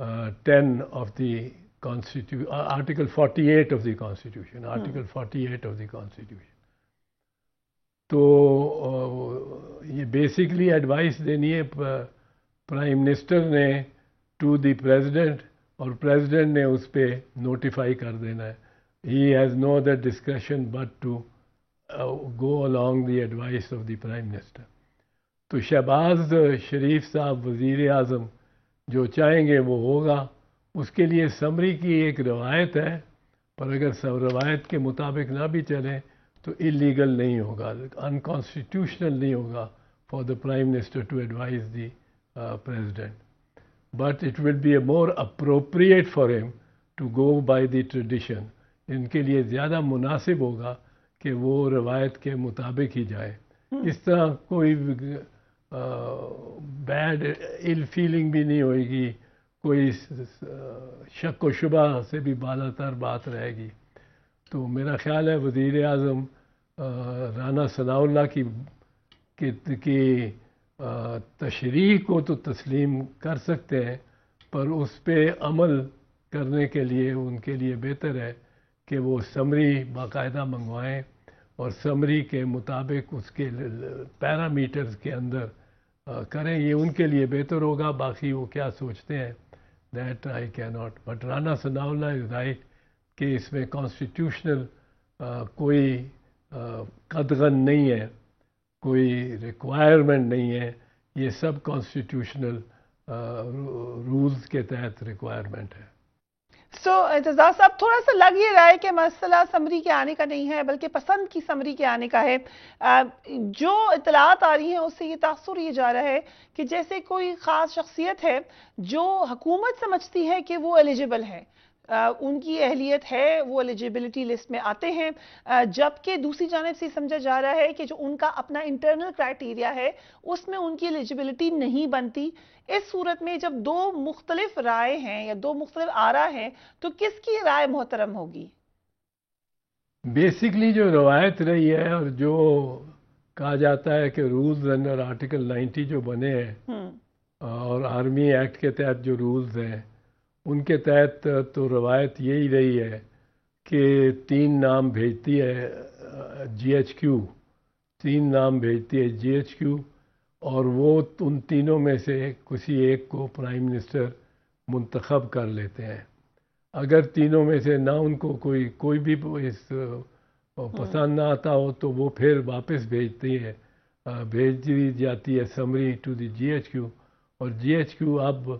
10 of the Constitution, Article 48 of the Constitution, Article 48 of the Constitution. تو یہ basically advice دینی ہے prime minister نے ٹو دی پریزیڈنٹ، اور پریزیڈنٹ نے اس پہ نوٹیفائی کر دینا ہے. He has no other discussion but to go along the advice of the prime minister. تو شہباز شریف صاحب وزیر اعظم جو چاہیں گے وہ ہوگا. اس کے لیے سمری کی ایک روایت ہے، پر اگر روایت کے مطابق نہ بھی چلیں تو اللیگل نہیں ہوگا، انکانسٹیٹیوشنل نہیں ہوگا for the prime minister to advise the president. But it will be a more appropriate for ہم to go by the tradition. ان کے لیے زیادہ مناسب ہوگا کہ وہ روایت کے مطابق ہی جائے. اس طرح کوئی بیڈ ال فیلنگ بھی نہیں ہوئے گی، کوئی شک و شبہ سے بھی بالا تر بات رہے گی. تو میرا خیال ہے وزیر اعظم رانا ثناء اللہ کی تشریح کو تو تسلیم کر سکتے ہیں، پر اس پہ عمل کرنے کے لیے ان کے لیے بہتر ہے کہ وہ سمری باقاعدہ منگوائیں اور سمری کے مطابق اس کے پیرامیٹرز کے اندر کریں. یہ ان کے لیے بہتر ہوگا. باقی وہ کیا سوچتے ہیں دیٹ آئی کی not. But Rana Sana Allah is right کہ اس میں کانسٹیٹیوشنل کوئی قدغن نہیں ہے، کوئی ریکوائرمنٹ نہیں ہے. یہ سب کانسٹیٹیوشنل رولز کے تحت ریکوائرمنٹ ہے. سو اعتزاز صاحب، تھوڑا سا لگ یہ رہا ہے کہ مسئلہ سمری کے آنے کا نہیں ہے بلکہ پسند کی سمری کے آنے کا ہے. جو اطلاعات آ رہی ہیں اس سے یہ تاثر یہ جا رہا ہے کہ جیسے کوئی خاص شخصیت ہے جو حکومت سمجھتی ہے کہ وہ ایلیجیبل ہے، ان کی اہلیت ہے، وہ ایلیجیبلٹی لسٹ میں آتے ہیں، جبکہ دوسری جانب سے سمجھا جا رہا ہے کہ جو ان کا اپنا انٹرنل کرائٹیریا ہے اس میں ان کی ایلیجیبلٹی نہیں بنتی. اس صورت میں جب دو مختلف رائے ہیں یا دو مختلف آرا ہیں تو کس کی رائے محترم ہوگی؟ بیسکلی جو روایت رہی ہے اور جو کہا جاتا ہے کہ رولز انڈر آرٹیکل 90 جو بنے ہیں اور آرمی ایکٹ کے تحت جو رولز ہیں ان کے تحت تو روایت یہی رہی ہے کہ 3 نام بھیجتی ہے جی ایچ کیو، 3 نام بھیجتی ہے جی ایچ کیو، اور وہ ان تینوں میں سے کسی ایک کو پرائم منسٹر منتخب کر لیتے ہیں. اگر تینوں میں سے نہ ان کو کوئی بھی اس پسند نہ آتا ہو تو وہ پھر واپس بھیج دی جاتی ہے summary to the G H Q. اور جی ایچ کیو اب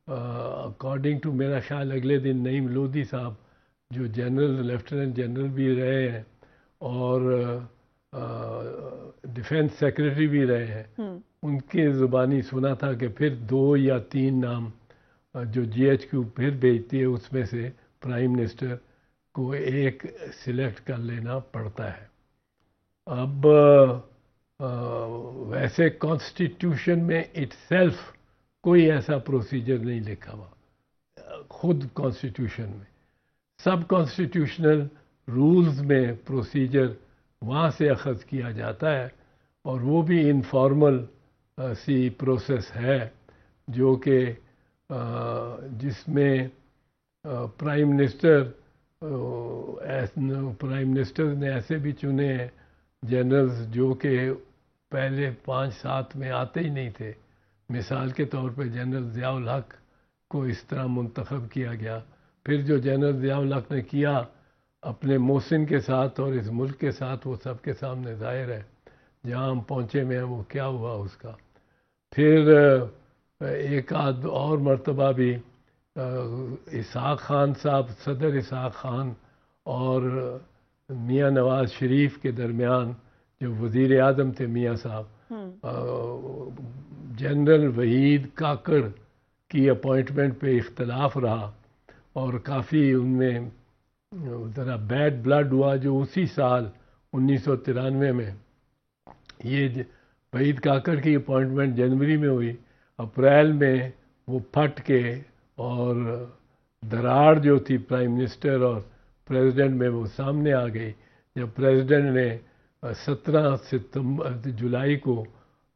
اکارڈنگ ٹو میرا خیال اگلے دن نعیم لودھی صاحب جو لیفٹیننٹ جنرل بھی رہے ہیں اور ڈیفنس سیکرٹری بھی رہے ہیں، ان کے زبانی سنا تھا کہ پھر 2 یا 3 نام جو جی ایچ کیو پھر بھیجتی ہے اس میں سے پرائم منسٹر کو ایک سلیکٹ کر لینا پڑتا ہے. اب ویسے کانسٹیٹیوشن میں اٹ سیلف کوئی ایسا پروسیجر نہیں لکھا ہوا. خود کانسٹیٹیوشن میں سب کانسٹیٹیوشنل رولز میں پروسیجر وہاں سے اخذ کیا جاتا ہے، اور وہ بھی انفارمل سی پروسیس ہے جو کہ جس میں پرائم منسٹر نے ایسے بھی چنے ہیں جنرلز جو کہ پہلے 5-7 میں آتے ہی نہیں تھے. مثال کے طور پہ جنرل ضیاء الحق کو اس طرح منتخب کیا گیا. پھر جو جنرل ضیاء الحق نے کیا اپنے محسن کے ساتھ اور اس ملک کے ساتھ وہ سب کے سامنے ظاہر ہے. جہاں ہم پہنچے میں وہ کیا ہوا اس کا. پھر ایک آدھ اور مرتبہ بھی اسحاق خان صاحب، صدر اسحاق خان اور میاں نواز شریف کے درمیان جو وزیر اعظم تھے میاں صاحب، جنرل وحید کاکڑ کی اپوائنٹمنٹ پہ اختلاف رہا اور کافی ان میں ذرا بیڈ بلڈ ہوا، جو اسی سال 1993 میں یہ وحید کاکڑ کی اپوائنٹمنٹ جنوری میں ہوئی. اپریل میں وہ پھٹ کے اور دراڑ جو تھی پرائم منسٹر اور پریزیڈنٹ میں وہ سامنے آ گئی جب پریزیڈنٹ نے 17 جولائی کو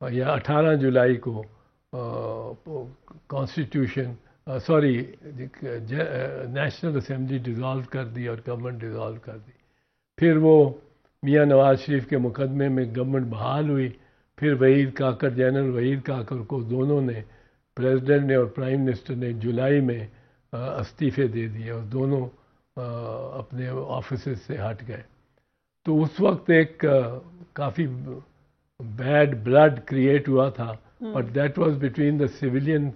یا 18 جولائی کو constitution sorry national assembly dissolve کر دی اور گورنمنٹ ڈیزالو کر دی. پھر وہ میاں نواز شریف کے مقدمے میں گورنمنٹ بحال ہوئی. پھر وحید کاکڑ جنرل وحید کاکڑ کو دونوں نے پریزیڈنٹ نے اور پرائم منسٹر نے جولائی میں استعفے دے دیے اور دونوں اپنے آفیسز سے ہٹ گئے. تو اس وقت ایک کافی بیڈ بلڈ کریٹ ہوا تھا, but that was between the civilian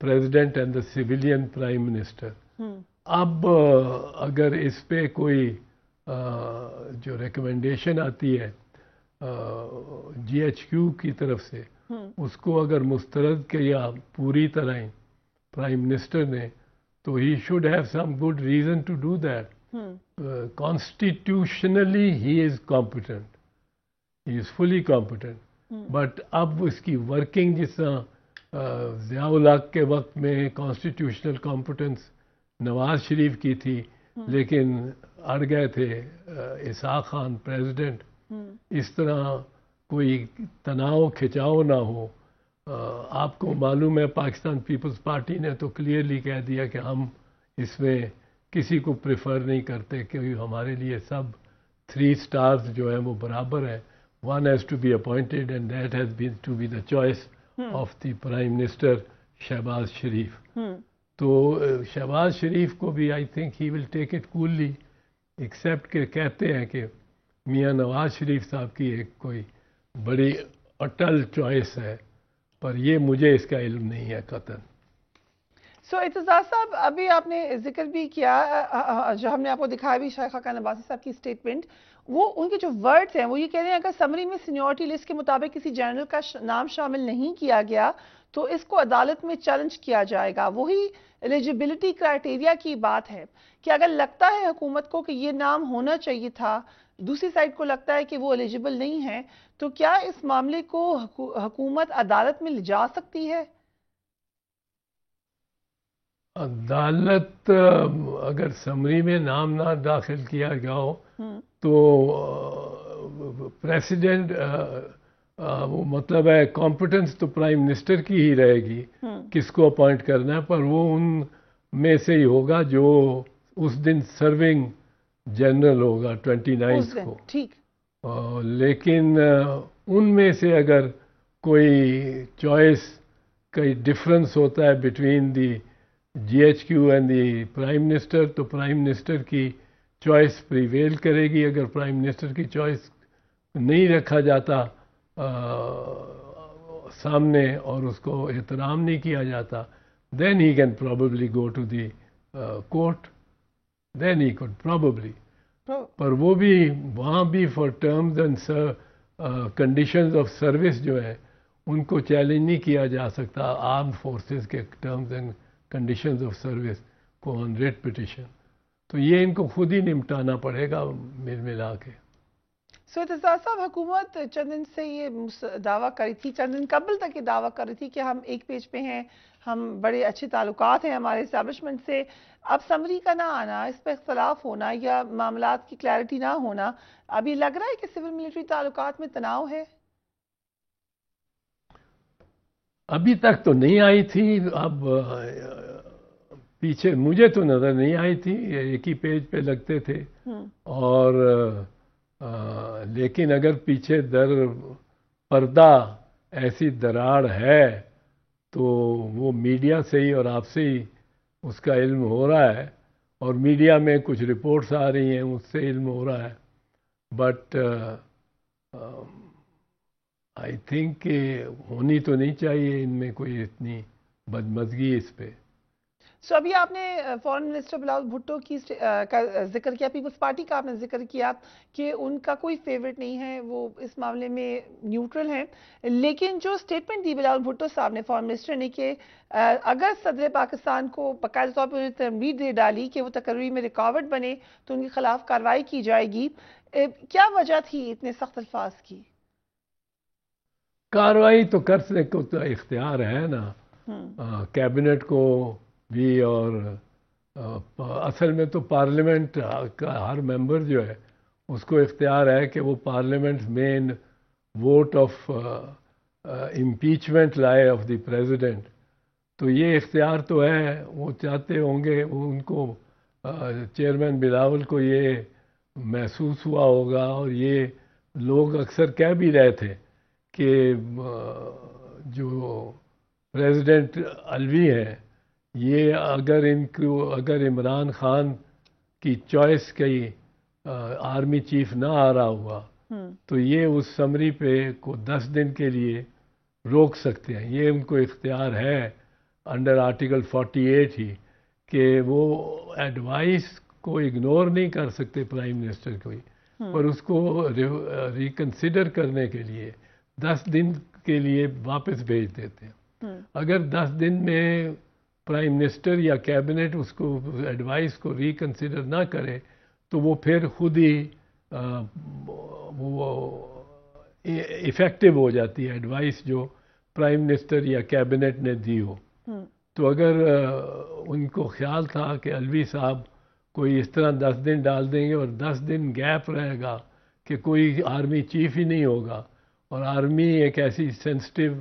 president and the civilian prime minister. اب اگر اس پہ کوئی جو ریکمنڈیشن آتی ہے جی ایچ کیو کی طرف سے, اس کو اگر مسترد کیا پوری طرح پرائم منسٹر نے, تو he should have some good reason to do that. Constitutionally he is competent, he is fully competent, but اب اس کی ورکنگ جس طرح ضیاء الحق کے وقت میں کانسٹیٹیوشنل کمپٹنس نواز شریف کی تھی لیکن اڑ گئے تھے اسحاق خان پریزیڈنٹ, اس طرح کوئی تناؤ کھچاؤ نہ ہو. آپ کو معلوم ہے پاکستان پیپلز پارٹی نے تو کلیئرلی کہہ دیا کہ ہم اس میں کسی کو پریفر نہیں کرتے کیونکہ ہمارے لیے سب 3 اسٹارز جو ہیں وہ برابر ہیں. One has to be appointed and that has been to be the choice of the prime minister Shahbaz Sharif. تو شہباز شریف کو بھی I think he will take it coolly, except کہ کہتے ہیں کہ میاں نواز شریف صاحب کی ایک کوئی بڑی اٹل چوائس ہے, پر یہ مجھے اس کا علم نہیں ہے قطعاً. سو اعتزاز صاحب, ابھی آپ نے ذکر بھی کیا, جو ہم نے آپ کو دکھایا بھی شائخہ خان عباسی صاحب کی اسٹیٹمنٹ, وہ ان کے جو ورڈز ہیں وہ یہ کہہ رہے ہیں اگر سمری میں سینیورٹی لسٹ کے مطابق کسی جنرل کا نام شامل نہیں کیا گیا تو اس کو عدالت میں چیلنج کیا جائے گا. وہی ایلیجیبلٹی کرائٹیریا کی بات ہے کہ اگر لگتا ہے حکومت کو کہ یہ نام ہونا چاہیے تھا, دوسری سائڈ کو لگتا ہے کہ وہ ایلیجیبل نہیں ہے, تو کیا اس معاملے کو حکومت عدالت میں لے جا سکتی ہے؟ عدالت اگر سمری میں نام نہ داخل کیا گیا ہو تو پریسیڈنٹ وہ مطلب ہے کمپٹنس تو پرائم منسٹر کی ہی رہے گی کس کو اپوائنٹ کرنا ہے, پر وہ ان میں سے ہی ہوگا جو اس دن سرونگ جنرل ہوگا 29 کو. ٹھیک, لیکن ان میں سے اگر کوئی چوائس کئی ڈفرنس ہوتا ہے between the G H Q and the prime minister, تو پرائم منسٹر کی چوائس پریویل کرے گی. اگر پرائم منسٹر کی چوائس نہیں رکھا جاتا سامنے اور اس کو احترام نہیں کیا جاتا, then he can probably go to the court, then he could probably. پر وہ بھی وہاں بھی for terms and conditions of service جو ہے ان کو چیلنج نہیں کیا جا سکتا آرمڈ فورسز کے terms and conditions of service کو آن ریٹ پٹیشن. تو یہ ان کو خود ہی نمٹانا پڑے گا مل ملا کے. سو اعتزاز صاحب, حکومت چند دن سے یہ دعویٰ کری تھی, چند دن قبل تک یہ دعویٰ کر رہی تھی کہ ہم ایک پیج پہ ہیں, ہم بڑے اچھے تعلقات ہیں ہمارے اسٹیبلشمنٹ سے. اب سمری کا نہ آنا, اس پہ اختلاف ہونا یا معاملات کی کلیئرٹی نہ ہونا, ابھی لگ رہا ہے کہ سول ملٹری تعلقات میں تناؤ ہے. ابھی تک تو نہیں آئی تھی, اب پیچھے مجھے تو نظر نہیں آئی تھی, ایک ہی پیج پہ لگتے تھے. اور لیکن اگر پیچھے در پردہ ایسی دراڑ ہے تو وہ میڈیا سے ہی اور آپ سے ہی اس کا علم ہو رہا ہے, اور میڈیا میں کچھ رپورٹس آ رہی ہیں اس سے علم ہو رہا ہے. بٹ آئی تھنک کہ ہونی تو نہیں چاہیے ان میں کوئی اتنی بدمزگی اس پہ. سو ابھی آپ نے فارن منسٹر بلاول بھٹو کا ذکر کیا, پیپلز پارٹی کا آپ نے ذکر کیا کہ ان کا کوئی فیورٹ نہیں ہے, وہ اس معاملے میں نیوٹرل ہیں. لیکن جو سٹیٹمنٹ دی بلاول بھٹو صاحب نے فارن منسٹر نے کہ اگر صدر پاکستان کو باقاعدہ طور پر ترغیب دے ڈالی کہ وہ تقرری میں رکاوٹ بنے تو ان کے خلاف کارروائی کی جائے گی, کیا وجہ تھی اتنے سخت الفاظ کی؟ کارروائی تو کرنے کو تو اختیار ہے نا کیبنٹ کو بھی, اور اصل میں تو پارلیمنٹ کا ہر ممبر جو ہے اس کو اختیار ہے کہ وہ پارلیمنٹ مین ووٹ آف امپیچمنٹ لائے آف دی پریزیڈنٹ. تو یہ اختیار تو ہے، وہ چاہتے ہوں گے، ان کو چیئرمین بلاول کو یہ محسوس ہوا ہوگا، اور یہ لوگ اکثر کہہ بھی رہے تھے کہ جو پریزیڈنٹ الوی ہیں، یہ اگر عمران خان کی چوائس کی آرمی چیف نہ آ رہا ہوا تو یہ اس سمری پہ کو 10 دن کے لیے روک سکتے ہیں. یہ ان کو اختیار ہے انڈر آرٹیکل 48 ہی، کہ وہ ایڈوائس کو اگنور نہیں کر سکتے پرائم منسٹر کو، پر اس کو ریکنسیڈر کرنے کے لیے 10 دن کے لیے واپس بھیج دیتے ہیں. اگر 10 دن میں پرائم منسٹر یا کیبنٹ اس کو ایڈوائس کو ریکنسیڈر نہ کرے تو وہ پھر خود ہی وہ ایفیکٹو ہو جاتی ہے ایڈوائس جو پرائم منسٹر یا کیبنٹ نے دی ہو. تو اگر ان کو خیال تھا کہ الوی صاحب کوئی اس طرح 10 دن ڈال دیں گے اور 10 دن گیپ رہے گا کہ کوئی آرمی چیف ہی نہیں ہوگا، اور آرمی ایک ایسی سینسٹیو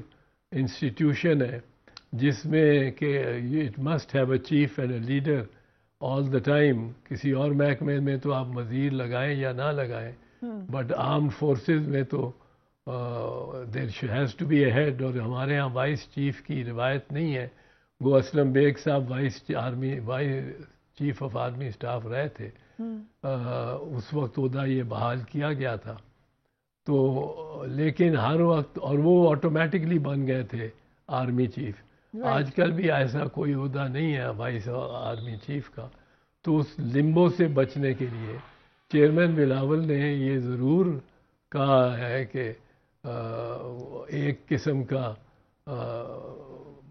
انسٹیٹیوشن ہے جس میں کہ it must have a chief and a leader all the time. کسی اور محکمے میں تو آپ وزیر لگائیں یا نہ لگائیں، بٹ آرمڈ فورسز میں تو there has to be a head. اور ہمارے ہاں وائس چیف کی روایت نہیں ہے. گو اسلم بیگ صاحب vice chief of army staff رہے تھے، اس وقت عہدہ یہ بحال کیا گیا تھا. تو لیکن ہر وقت، اور وہ آٹومیٹکلی بن گئے تھے آرمی چیف. آج کل بھی ایسا کوئی عہدہ نہیں ہے وائس آرمی چیف کا. تو اس لمبو سے بچنے کے لیے چیئرمین بلاول نے یہ ضرور کہا ہے کہ ایک قسم کا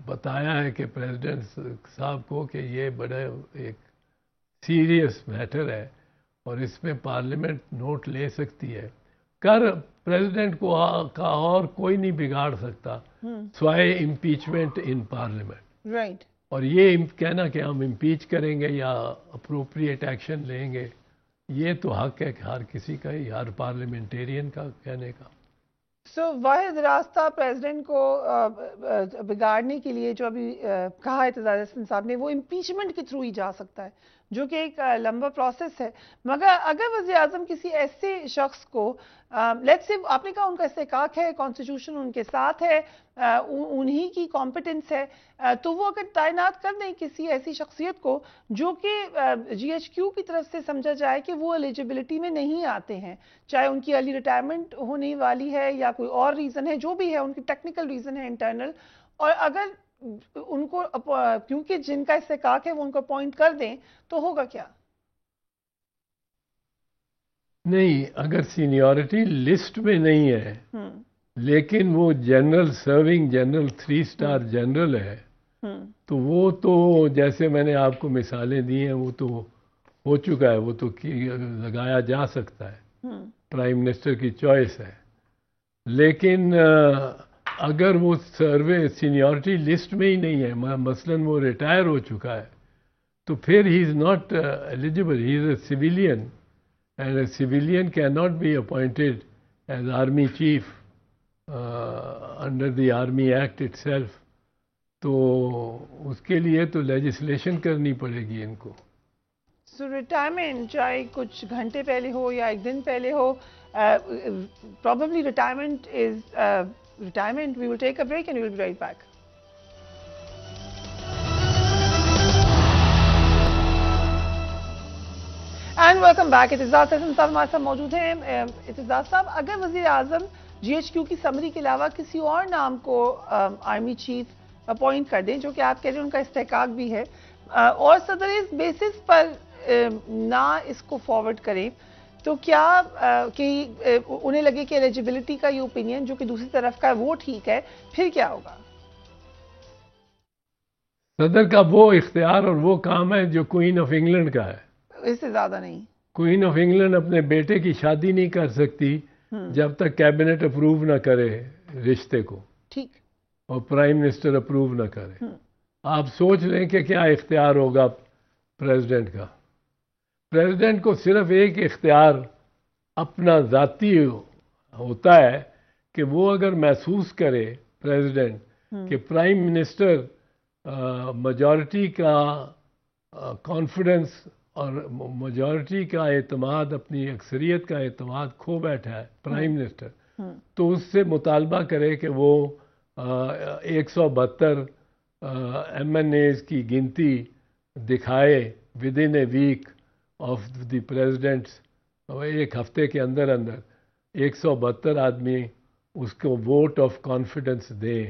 بتایا ہے کہ پریزیڈنٹ صاحب کو کہ یہ بڑا ایک سیریس میٹر ہے اور اس میں پارلیمنٹ نوٹ لے سکتی ہے. پریزیڈنٹ کو کا اور کوئی نہیں بگاڑ سکتا سوائے امپیچمنٹ ان پارلیمنٹ. رائٹ. اور یہ کہنا کہ ہم امپیچ کریں گے یا اپروپریٹ ایکشن لیں گے، یہ تو حق ہے کہ ہر کسی کا ہی، ہر پارلیمنٹیرین کا کہنے کا. سو واحد راستہ پریزیڈنٹ کو بگاڑنے کے لیے جو ابھی کہا اعتزاز احسن صاحب نے، وہ امپیچمنٹ کے تھرو ہی جا سکتا ہے، جو کہ ایک لمبا پروسیس ہے. مگر اگر وزیر اعظم کسی ایسے شخص کو لیٹس سے آپ نے کہا ان کا استحقاق ہے، کانسٹیٹیوشن ان کے ساتھ ہے، انہی کی کمپٹنس ہے، تو وہ اگر تعینات کر دیں کسی ایسی شخصیت کو جو کہ جی ایچ کیو کی طرف سے سمجھا جائے کہ وہ ایلیجبلٹی میں نہیں آتے ہیں، چاہے ان کی ارلی ریٹائرمنٹ ہونے والی ہے یا کوئی اور ریزن ہے، جو بھی ہے ان کی ٹیکنیکل ریزن ہے انٹرنل، اور اگر ان کو کیونکہ جن کا استحقاق ہے وہ ان کو اپوائنٹ کر دیں تو ہوگا کیا؟ نہیں، اگر سینیورٹی لسٹ میں نہیں ہے لیکن وہ general serving general 3 star general ہے تو وہ تو جیسے میں نے آپ کو مثالیں دی ہیں وہ تو ہو چکا ہے، وہ تو لگایا جا سکتا ہے، پرائم منسٹر کی چوائس ہے. لیکن اگر وہ سروے سینیورٹی لسٹ میں ہی نہیں ہے، مثلاً وہ ریٹائر ہو چکا ہے، تو پھر he is not eligible. He is a civilian and a civilian can not be appointed as army chief under the army act itself. تو اس کے لیے تو لیجسلیشن کرنی پڑے گی ان کو. سو ریٹائرمنٹ چاہے کچھ گھنٹے پہلے ہو یا ایک دن پہلے ہو، probably retirement is retirement. We will take a break and we will be right back. And welcome back. Aitzaz Ahsan صاحب ہمارے ساتھ موجود ہیں. اعتزاز صاحب، اگر وزیر اعظم جی ایچ کیو کی سمری کے علاوہ کسی اور نام کو آرمی چیف اپوائنٹ کر دیں، جو کہ آپ کہہ رہے ہیں ان کا استحقاق بھی ہے، اور صدر اس بیسس پر نہ اس کو فارورڈ کریں، تو کیا کہ انہیں لگے کہ ایلیجبلٹی کا یہ اوپینین جو کہ دوسری طرف کا ہے وہ ٹھیک ہے، پھر کیا ہوگا؟ صدر کا وہ اختیار اور وہ کام ہے جو کوئین آف انگلینڈ کا ہے، اس سے زیادہ نہیں. کوئین آف انگلینڈ اپنے بیٹے کی شادی نہیں کر سکتی جب تک کیبنٹ اپروو نہ کرے رشتے کو، ٹھیک، اور پرائم منسٹر اپروو نہ کرے. آپ سوچ لیں کہ کیا اختیار ہوگا پریزیڈنٹ کا. پریزیڈنٹ کو صرف ایک اختیار اپنا ذاتی ہوتا ہے کہ وہ اگر محسوس کرے پریزیڈنٹ کہ پرائم منسٹر میجورٹی کا کانفیڈنس اور میجورٹی کا اعتماد، اپنی اکثریت کا اعتماد کھو بیٹھا ہے پرائم منسٹر، تو اس سے مطالبہ کرے کہ وہ 172 ایم این ایز کی گنتی دکھائے within a week of the presidents, ایک ہفتے کے اندر 172 آدمی اس کو ووٹ آف کانفیڈنس دیں،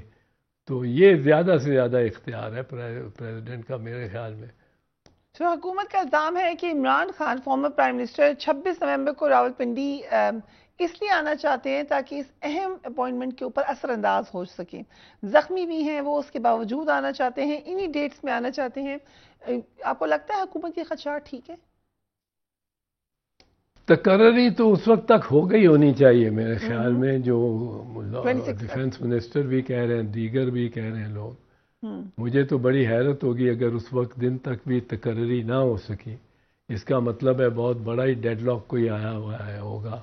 تو یہ زیادہ سے زیادہ اختیار ہے پریزیڈنٹ کا میرے خیال میں۔ حکومت کا الزام ہے کہ Imran Khan former prime minister 26 نومبر کو راولپنڈی اس لیے آنا چاہتے ہیں تاکہ اس اہم اپوائنٹمنٹ کے اوپر اثر انداز ہو سکیں، زخمی بھی ہیں وہ، اس کے باوجود آنا چاہتے ہیں، انہی ڈیٹس میں آنا چاہتے ہیں۔ آپ کو لگتا ہے حکومت کی خدشات ٹھیک ہے؟ تقرری تو اس وقت تک ہو گئی ہونی چاہیے میرے خیال میں، جو ڈیفنس منسٹر بھی کہہ رہے ہیں، دیگر بھی کہہ رہے ہیں لوگ۔ مجھے تو بڑی حیرت ہوگی اگر اس وقت دن تک بھی تقرری نہ ہو سکی، اس کا مطلب ہے بہت بڑا ہی ڈیڈ لاک کوئی آیا ہوا ہے ہوگا۔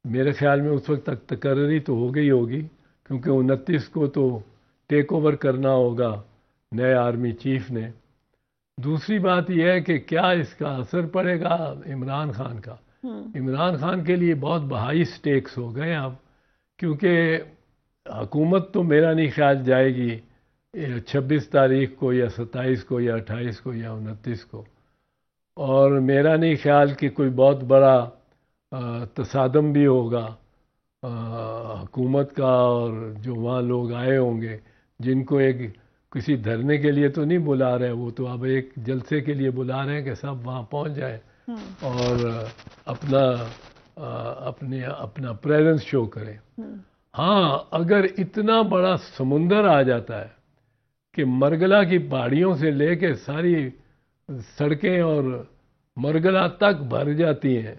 میرے خیال میں اس وقت تک تقرری تو ہو گئی ہوگی، کیونکہ 29 کو تو ٹیک اوور کرنا ہوگا نئے آرمی چیف نے۔ دوسری بات یہ ہے کہ کیا اس کا اثر پڑے گا عمران خان کا؟ عمران خان کے لیے بہت بہائی سٹیکس ہو گئے اب، کیونکہ حکومت تو میرا نہیں خیال جائے گی 26 تاریخ کو یا 27 کو یا 28 کو یا 29 کو، اور میرا نہیں خیال کہ کوئی بہت بڑا تصادم بھی ہوگا حکومت کا اور جو وہاں لوگ آئے ہوں گے، جن کو ایک کسی دھرنے کے لیے تو نہیں بلا رہے، وہ تو اب ایک جلسے کے لیے بلا رہے ہیں کہ سب وہاں پہنچ جائیں اور اپنا پریزنس شو کریں۔ ہاں، اگر اتنا بڑا سمندر آ جاتا ہے کہ مرگلا کی پہاڑیوں سے لے کے ساری سڑکیں اور مرگلا تک بھر جاتی ہیں،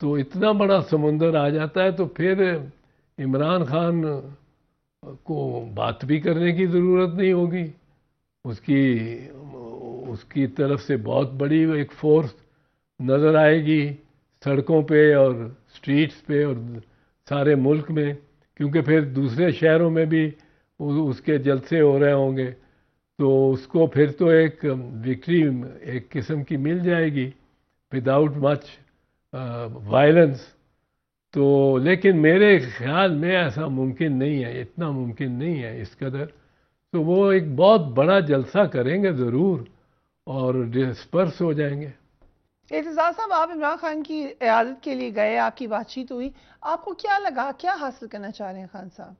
تو اتنا بڑا سمندر آ جاتا ہے تو پھر عمران خان کو بات بھی کرنے کی ضرورت نہیں ہوگی، اس کی طرف سے بہت بڑی ایک فورس نظر آئے گی سڑکوں پہ اور سٹریٹس پہ اور سارے ملک میں، کیونکہ پھر دوسرے شہروں میں بھی اس کے جلسے ہو رہے ہوں گے، تو اس کو پھر تو ایک وکٹری ایک قسم کی مل جائے گی وداؤٹ مچ وائلنس۔ تو لیکن میرے خیال میں ایسا ممکن نہیں ہے، اتنا ممکن نہیں ہے اس قدر، تو وہ ایک بہت بڑا جلسہ کریں گے ضرور اور ڈسپرس ہو جائیں گے۔ اعتزاز صاحب، آپ عمران خان کی عیادت کے لیے گئے، آپ کی بات چیت ہوئی، آپ کو کیا لگا، کیا حاصل کرنا چاہ رہے ہیں خان صاحب؟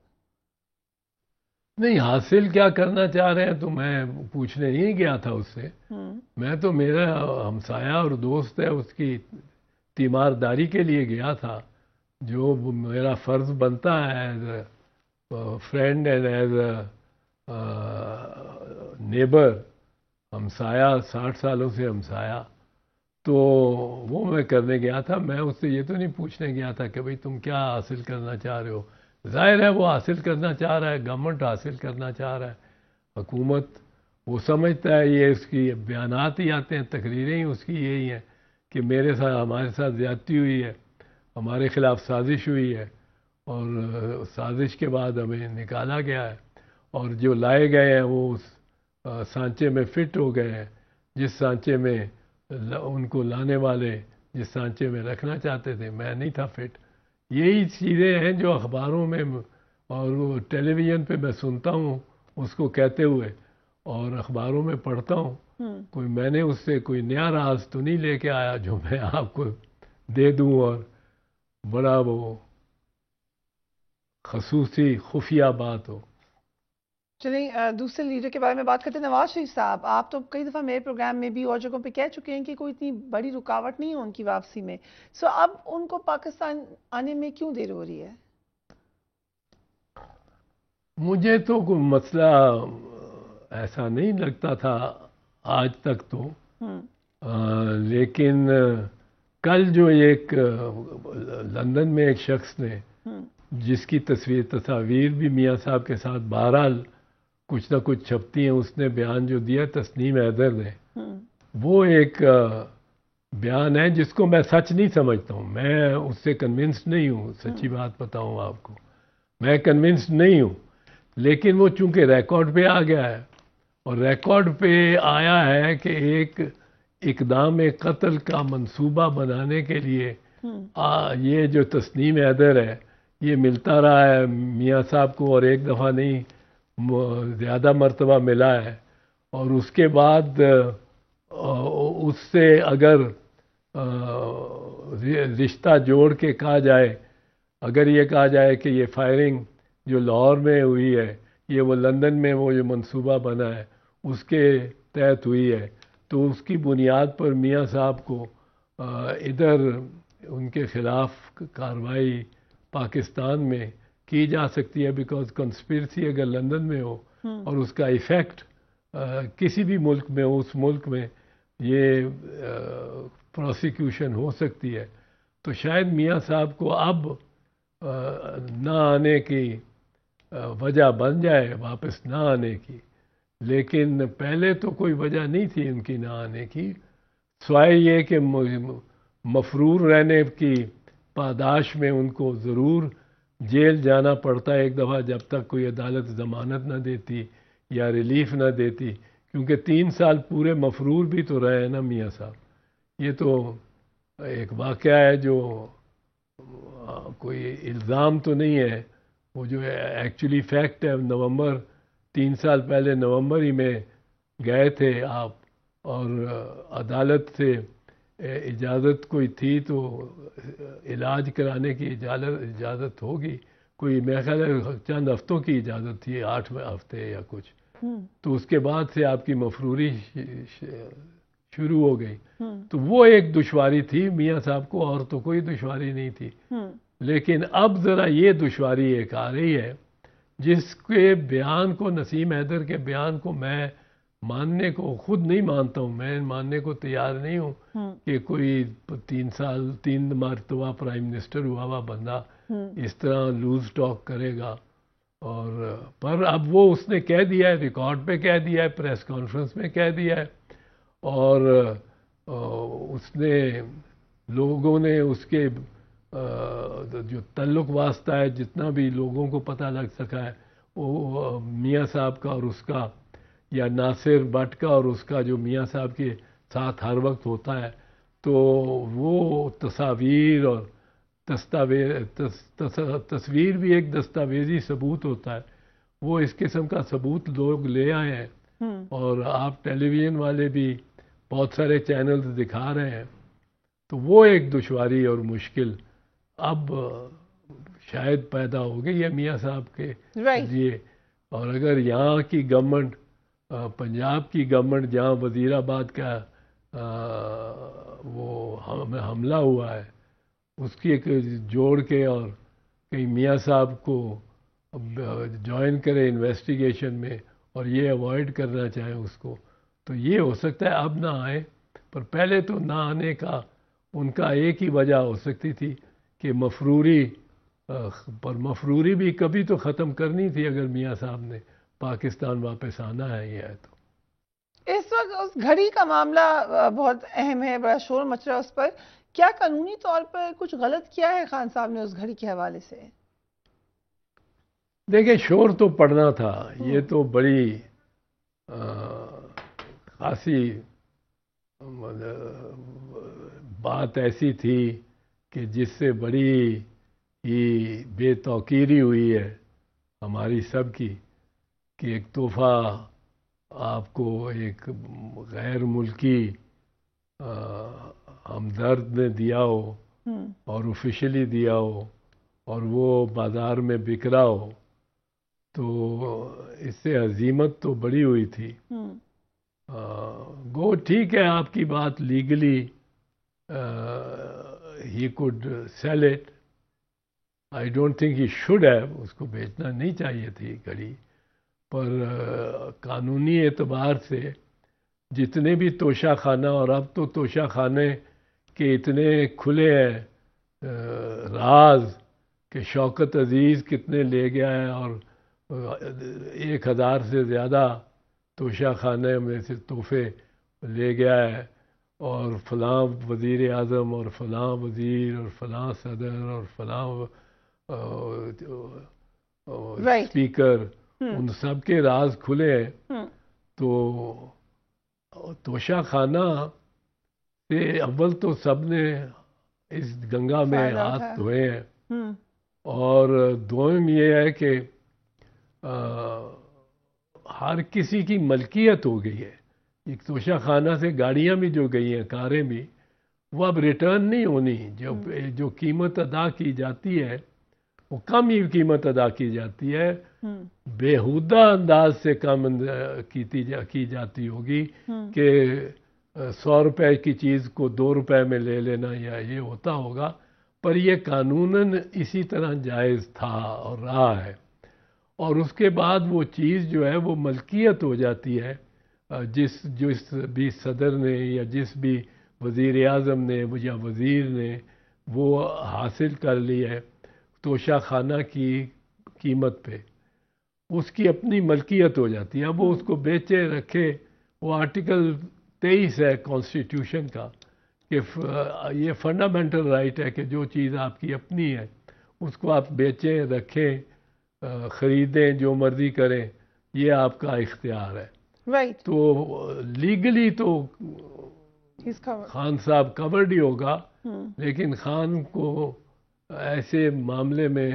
نہیں، حاصل کیا کرنا چاہ رہے ہیں تو میں پوچھنے نہیں گیا تھا اس سے، میں تو میرا ہمسایہ اور دوست ہے اس کی تیمارداری کے لیے گیا تھا، جو میرا فرض بنتا ہے as a friend and as a neighbour, ہمسایہ 60 سالوں سے ہمسایہ، تو وہ میں کرنے گیا تھا۔ میں اس سے یہ تو نہیں پوچھنے گیا تھا کہ بھئی تم کیا حاصل کرنا چاہ رہے ہو، ظاہر ہے وہ حاصل کرنا چاہ رہا ہے، گورنمنٹ حاصل کرنا چاہ رہا ہے، حکومت وہ سمجھتا ہے، یہ اس کی بیانات ہی آتے ہیں، تقریریں ہی اس کی یہی ہیں کہ ہمارے ساتھ زیادتی ہوئی ہے، ہمارے خلاف سازش ہوئی ہے، اور سازش کے بعد ہمیں نکالا گیا ہے، اور جو لائے گئے ہیں وہ اس سانچے میں فٹ ہو گئے ہیں، جس سانچے میں ان کو لانے والے جس سانچے میں رکھنا چاہتے تھے، میں نہیں تھا فٹ۔ یہی چیزیں ہیں جو اخباروں میں اور ٹیلی ویژن پہ میں سنتا ہوں اس کو کہتے ہوئے، اور اخباروں میں پڑھتا ہوں، کوئی میں نے اس سے کوئی نیا راز تو نہیں لے کے آیا جو میں آپ کو دے دوں اور بڑا وہ خصوصی خفیہ بات ہو۔ چلیں دوسرے لیڈر کے بارے میں بات کرتے ہیں۔ نواز شریف صاحب، آپ تو کئی دفعہ میرے پروگرام میں بھی اور جگہوں پہ کہہ چکے ہیں کہ کوئی اتنی بڑی رکاوٹ نہیں ہے ان کی واپسی میں، اب ان کو پاکستان آنے میں کیوں دیر ہو رہی ہے؟ مجھے تو کوئی مسئلہ ایسا نہیں لگتا تھا آج تک تو، لیکن کل جو ایک لندن میں ایک شخص نے جس کی تصاویر بھی میاں صاحب کے ساتھ بہرحال کچھ نہ کچھ چھپتی ہیں، اس نے بیان جو دیا تسنیم حیدر نے، وہ ایک بیان ہے جس کو میں سچ نہیں سمجھتا ہوں، میں اس سے کنونس نہیں ہوں، سچی بات بتاؤں آپ کو، میں کنونس نہیں ہوں، لیکن وہ چونکہ ریکارڈ پہ آ گیا ہے اور ریکارڈ پہ آیا ہے کہ ایک اقدام قتل کا منصوبہ بنانے کے لیے یہ جو تسنیم حیدر ہے یہ ملتا رہا ہے میاں صاحب کو، اور ایک دفعہ نہیں زیادہ مرتبہ ملا ہے. اور اس کے بعد اس سے اگر رشتہ جوڑ کے کہا جائے، اگر یہ کہا جائے کہ یہ فائرنگ جو لاہور میں ہوئی ہے یہ وہ لندن میں وہ جو منصوبہ بنا ہے اس کے تحت ہوئی ہے، تو اس کی بنیاد پر میاں صاحب کو ادھر ان کے خلاف کارروائی پاکستان میں کی جا سکتی ہے، بیکاز کنسپیرسی اگر لندن میں ہو اور اس کا ایفیکٹ کسی بھی ملک میں ہو، اس ملک میں یہ پروسیکیوشن ہو سکتی ہے. تو شاید میاں صاحب کو اب نہ آنے کی وجہ بن جائے، واپس نہ آنے کی، لیکن پہلے تو کوئی وجہ نہیں تھی ان کی نہ آنے کی، سوائے یہ کہ مفرور رہنے کی پاداش میں ان کو ضرور جیل جانا پڑتا ہے ایک دفعہ، جب تک کوئی عدالت ضمانت نہ دیتی یا ریلیف نہ دیتی، کیونکہ 3 سال پورے مفرور بھی تو رہے ہیں نا میاں صاحب. یہ تو ایک واقعہ ہے جو کوئی الزام تو نہیں ہے، وہ جو ایکچولی فیکٹ ہے. 3 سال پہلے نومبر ہی میں گئے تھے آپ، اور عدالت سے اجازت کوئی تھی تو علاج کرانے کی اجازت ہوگی، کوئی میرے خیال ہے چند ہفتوں کی اجازت تھی، 8 ہفتے یا کچھ. تو اس کے بعد سے آپ کی مفروری شروع ہو گئی. تو وہ ایک دشواری تھی میاں صاحب کو، اور تو کوئی دشواری نہیں تھی. لیکن اب ذرا یہ دشواری ایک آ رہی ہے جس کے بیان کو، نسیم حیدر کے بیان کو میں ماننے کو خود نہیں مانتا ہوں، میں ماننے کو تیار نہیں ہوں کہ کوئی 3 مرتبہ پرائم منسٹر ہوا بندہ اس طرح لوز ٹاک کرے گا. اور پر اب وہ اس نے کہہ دیا ہے، ریکارڈ پہ کہہ دیا ہے، پریس کانفرنس میں کہہ دیا ہے، اور اس نے لوگوں نے اس کے جو تعلق واسطہ ہے، جتنا بھی لوگوں کو پتہ لگ سکا ہے، وہ میاں صاحب کا اور اس کا، یا ناصر بٹ کا اور اس کا جو میاں صاحب کے ساتھ ہر وقت ہوتا ہے، تو وہ تصاویر اور تصویر بھی ایک دستاویزی ثبوت ہوتا ہے، وہ اس قسم کا ثبوت لوگ لے آئے ہیں. اور آپ ٹیلی ویژن والے بھی بہت سارے چینلز دکھا رہے ہیں. تو وہ ایک دشواری اور مشکل اب شاید پیدا ہو گئی ہے میاں صاحب کے لیے. اور اگر یہاں کی گورنمنٹ، پنجاب کی گورنمنٹ جہاں وزیر آباد کا وہ حملہ ہوا ہے، اس کی ایک جوڑ کے اور کہیں میاں صاحب کو جوائن کرے انویسٹیگیشن میں اور یہ اوائڈ کرنا چاہیں اس کو، تو یہ ہو سکتا ہے اب نہ آئے. پر پہلے تو نہ آنے کا ان کا ایک ہی وجہ ہو سکتی تھی کہ مفروری، پر مفروری بھی کبھی تو ختم کرنی تھی اگر میاں صاحب نے پاکستان واپس آنا ہے. یہ ہے تو اس وقت اس گھڑی کا معاملہ بہت اہم ہے، بڑا شور مچ رہا ہے اس پر. کیا قانونی طور پر کچھ غلط کیا ہے خان صاحب نے اس گھڑی کے حوالے سے؟ دیکھیں، شور تو پڑنا تھا، یہ تو بڑی خاصی بات ایسی تھی کہ جس سے بڑی ہی بے توقیری ہوئی ہے ہماری سب کی، کہ ایک تحفہ آپ کو ایک غیر ملکی ہمدرد نے دیا ہو اور آفیشلی دیا ہو اور وہ بازار میں بک رہا ہو، تو اس سے عزیمت تو بڑی ہوئی تھی. گو ٹھیک ہے آپ کی بات، legally he could sell it. I don't think he should have, اس کو بیچنا نہیں چاہیے تھی گھڑی. پر قانونی اعتبار سے جتنے بھی توشہ خانہ، اور اب تو توشہ خانے کے اتنے کھلے ہیں راز کہ شوکت عزیز کتنے لے گیا ہے، اور 1000 سے زیادہ توشہ خانے میں سے تحفے لے گیا ہے، اور فلاں وزیر اعظم اور فلاں وزیر اور فلاں صدر اور فلاں اسپیکر، ان سب کے راز کھلے ہیں. تو توشہ خانہ سے اول تو سب نے اس گنگا میں ہاتھ دھوئے ہیں، اور دوم یہ ہے کہ ہر کسی کی ملکیت ہو گئی ہے. ایک توشہ خانہ سے گاڑیاں بھی جو گئی ہیں، کاریں بھی، وہ اب ریٹرن نہیں ہونی. جو قیمت ادا کی جاتی ہے وہ کم ہی قیمت ادا کی جاتی ہے، بےہودہ انداز سے کم کی جاتی ہوگی کہ 100 روپے کی چیز کو 2 روپے میں لے لینا، یا یہ ہوتا ہوگا. پر یہ قانوناً اسی طرح جائز تھا اور رہا ہے. اور اس کے بعد وہ چیز جو ہے وہ ملکیت ہو جاتی ہے. جس بھی صدر نے یا جس بھی وزیر اعظم نے یا وزیر نے وہ حاصل کر لی ہے توشہ خانہ کی قیمت پہ، اس کی اپنی ملکیت ہو جاتی ہے. اب وہ اس کو بیچے رکھے. وہ آرٹیکل 23 ہے کانسٹیٹیوشن کا کہ یہ فنڈامنٹل رائٹ ہے کہ جو چیز آپ کی اپنی ہے اس کو آپ بیچیں، رکھیں، خریدیں، جو مرضی کریں، یہ آپ کا اختیار ہے. تو لیگلی تو خان صاحب کورڈ ہی ہوگا، لیکن خان کو ایسے معاملے میں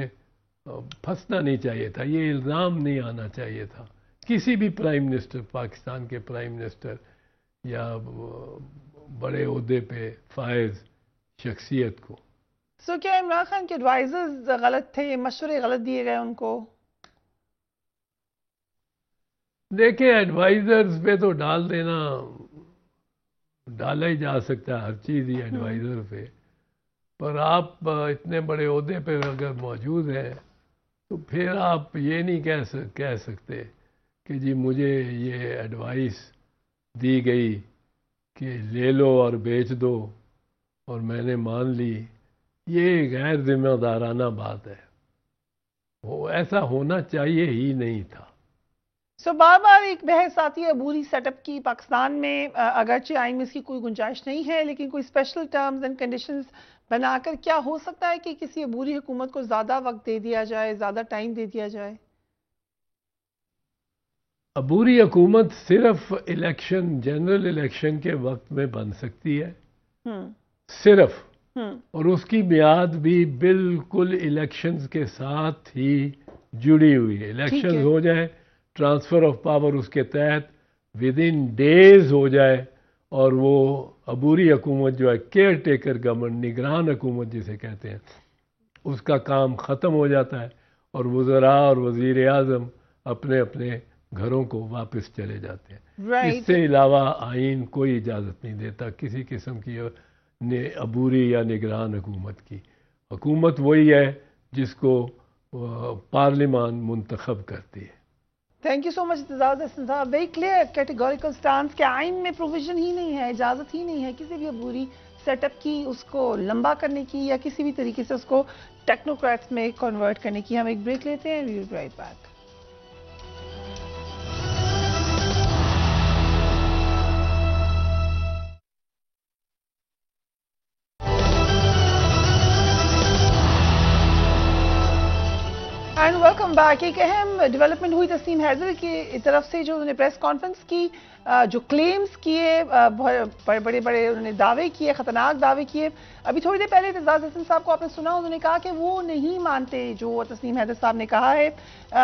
پھنسنا نہیں چاہیے تھا. یہ الزام نہیں آنا چاہیے تھا کسی بھی پرائم منسٹر، پاکستان کے پرائم منسٹر یا بڑے عہدے پہ فائز شخصیت کو. کیا عمران خان کے ایڈوائزرز غلط تھے، مشورے غلط دیے گئے ان کو؟ دیکھیں، ایڈوائزرز پہ تو ڈالا ہی جا سکتا ہے ہر چیز ہی ایڈوائزر پہ. پر آپ اتنے بڑے عہدے پہ اگر موجود ہیں تو پھر آپ یہ نہیں کہہ سکتے کہ جی مجھے یہ ایڈوائس دی گئی کہ لے لو اور بیچ دو اور میں نے مان لی. یہ غیر ذمہ دارانہ بات ہے. وہ ایسا ہونا چاہیے ہی نہیں تھا. بار بار ایک بحث آتی ہے عبوری سیٹ اپ کی پاکستان میں. اگرچہ آئین میں اس کی کوئی گنجائش نہیں ہے، لیکن کوئی اسپیشل ٹرمز اینڈ کنڈیشنز بنا کر کیا ہو سکتا ہے کہ کسی عبوری حکومت کو زیادہ وقت دے دیا جائے، زیادہ ٹائم دے دیا جائے؟ عبوری حکومت صرف الیکشن، جنرل الیکشن کے وقت میں بن سکتی ہے، صرف. اور اس کی میعاد بھی بالکل الیکشنز کے ساتھ ہی جڑی ہوئی ہے. الیکشنز ہو جائیں، ٹرانسفر آف پاور اس کے تحت ود ان ڈیز ہو جائے، اور وہ عبوری حکومت جو ہے کیئر ٹیکر گورنمنٹ، نگران حکومت جسے کہتے ہیں، اس کا کام ختم ہو جاتا ہے اور وزراء اور وزیر اعظم اپنے اپنے گھروں کو واپس چلے جاتے ہیں. اس سے علاوہ آئین کوئی اجازت نہیں دیتا کسی قسم کی عبوری یا نگران حکومت کی. حکومت وہی ہے جس کو پارلیمان منتخب کرتی ہے. تھینک یو سو مچ اعتزاز احسن صاحب. ویری کلیئر کیٹیگوریکل سٹانس کہ آئین میں پروویژن ہی نہیں ہے، اجازت ہی نہیں ہے کسی بھی عبوری سیٹ اپ کی، اس کو لمبا کرنے کی یا کسی بھی طریقے سے اس کو ٹیکنوکریٹس میں کنورٹ کرنے کی. ہم ایک بریک لیتے ہیں. We will be right back. And welcome back. ایک اہم ڈیولپمنٹ ہوئی تسنیم حیدر کی طرف سے، جو انہوں نے پریس کانفرنس کی، جو کلیمز کیے، بڑے بڑے انہوں نے دعوے کیے، خطرناک دعوے کیے. ابھی تھوڑی دیر پہلے اعتزاز احسن صاحب کو آپ نے سنا، انہوں نے کہا کہ وہ نہیں مانتے جو تسنیم حیدر صاحب نے کہا ہے،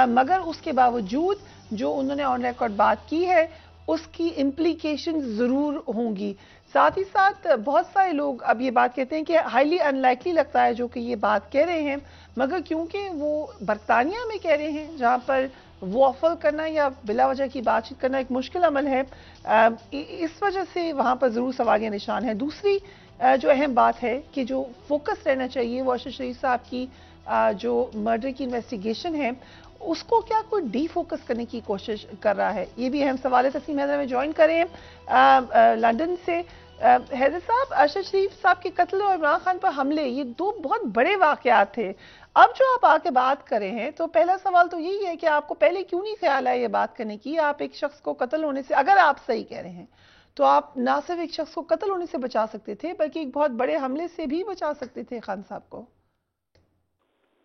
مگر اس کے باوجود جو انہوں نے آن ریکارڈ بات کی ہے اس کی امپلیکیشن ضرور ہوں گی. ساتھ ہی ساتھ بہت سارے لوگ اب یہ بات کہتے ہیں کہ ہائیلی ان لائکلی لگتا ہے جو کہ یہ بات کہہ رہے ہیں، مگر کیونکہ وہ برطانیہ میں کہہ رہے ہیں جہاں پر وافل کرنا یا بلا وجہ کی بات چیت کرنا ایک مشکل عمل ہے، اس وجہ سے وہاں پر ضرور سوالیہ نشان ہے. دوسری جو اہم بات ہے کہ جو فوکس رہنا چاہیے وہ ارشد شریف صاحب کی جو مرڈر کی انویسٹیگیشن ہے اس کو کیا کوئی ڈی فوکس کرنے کی کوشش کر رہا ہے، یہ بھی اہم سوال ہے. تسنیم حیدر میں جوائن کریں لندن سے. حیدر صاحب، ارشد شریف صاحب کے قتل اور عمران خان پر حملے، یہ دو بہت بڑے واقعات تھے. اب جو آپ آ کے بات کرے ہیں تو پہلا سوال تو یہی ہے کہ آپ کو پہلے کیوں نہیں خیال آیا یہ بات کرنے کی؟ آپ ایک شخص کو قتل ہونے سے، اگر آپ صحیح کہہ رہے ہیں تو آپ نہ صرف ایک شخص کو قتل ہونے سے بچا سکتے تھے بلکہ ایک بہت بڑے حملے سے بھی بچا سکتے تھے خان صاحب کو.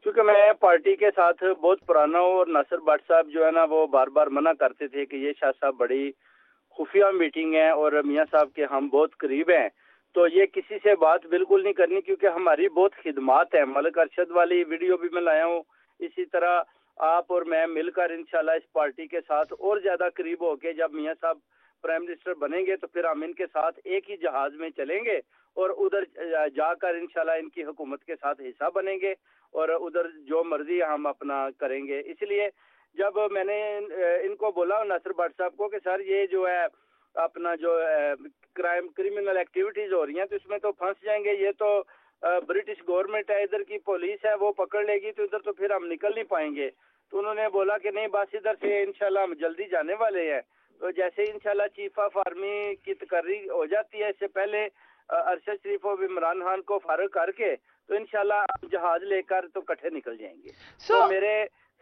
کیونکہ میں پارٹی کے ساتھ بہت پرانا ہوں، اور ناصر بٹ صاحب جو ہے نا وہ بار بار منع کرتے تھے کہ یہ شاہ صاحب بڑی خفیہ میٹنگ ہے اور میاں صاحب کے ہم بہت قریب ہیں، تو یہ کسی سے بات بالکل نہیں کرنی، کیونکہ ہماری بہت خدمات ہیں۔ ملک ارشد والی ویڈیو بھی میں لایا ہوں، اسی طرح آپ اور میں مل کر انشاءاللہ اس پارٹی کے ساتھ اور زیادہ قریب ہو کے جب میاں صاحب پرائم منسٹر بنیں گے تو پھر ہم ان کے ساتھ ایک ہی جہاز میں چلیں گے اور ادھر جا کر انشاءاللہ ان کی حکومت کے ساتھ حصہ بنیں گے اور ادھر جو مرضی ہم اپنا کریں گے۔ اس لیے جب میں نے ان کو بولا ناصر بٹ صاحب کو کہ سر یہ جو ہے اپنا جو کرمنل ایکٹیویٹیز ہو رہی ہیں تو اس میں تو پھنس جائیں گے، یہ تو برٹش گورنمنٹ ہے، ادھر کی پولیس ہے، وہ پکڑ لے گی تو ادھر تو پھر ہم نکل نہیں پائیں گے۔ تو انہوں نے بولا کہ نہیں بس ادھر سے انشاءاللہ ہم جلدی جانے والے ہیں۔ تو جیسے انشاءاللہ چیف آف آرمی کی تقرری ہو جاتی ہے، اس سے پہلے ارشد شریف اور عمران خان کو فارغ کر کے تو انشاءاللہ جہاز لے کر تو کٹھے نکل جائیں گے۔ تو میرے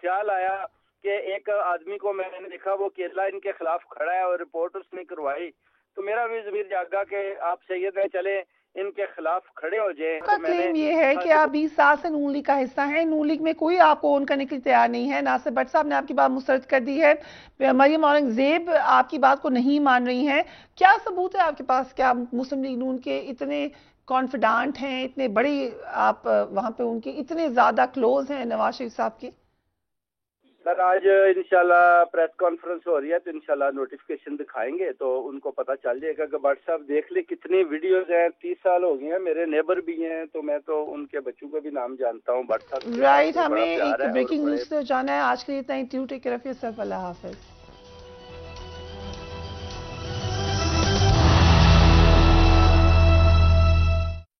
خیال آیا کہ ایک آدمی کو میں نے دیکھا وہ اکیلا ان کے خلاف کھڑا ہے اور رپورٹ اس نے کروائی، تو میرا بھی ضمیر جاگا کہ آپ سید ہیں چلیں ان کے خلاف کھڑے ہو جائیں۔ کا کلیم یہ ہے کہ آپ 20 سال سے نون لیگ کا حصہ ہیں، نون لیگ میں کوئی آپ کو اون کرنے کے لیے تیار نہیں ہے۔ ناصر بٹ صاحب نے آپ کی بات مسترد کر دی ہے، مریم اورنگزیب آپ کی بات کو نہیں مان رہی ہیں، کیا ثبوت ہے آپ کے پاس؟ کیا مسلم لیگ نون کے اتنے کانفیڈنٹ ہیں، اتنے بڑے آپ وہاں پہ ان کے اتنے زیادہ کلوز ہیں نواز شریف صاحب کے؟ سر آج انشاءاللہ پریس کانفرنس ہو رہی ہے تو انشاءاللہ نوٹیفیکیشن دکھائیں گے تو ان کو پتہ چل جائے گا کہ بٹ صاحب دیکھ لیں کتنی ویڈیوز ہیں، 30 سال ہو گئے ہیں، میرے نیبر بھی ہیں تو میں تو ان کے بچوں کا بھی نام جانتا ہوں۔ بٹ صاحب رائٹ، ہمیں ایک بریکنگ نیوز سے جانا ہے، آج کے لیے اتنا ہی، take care of yourself, اللہ حافظ۔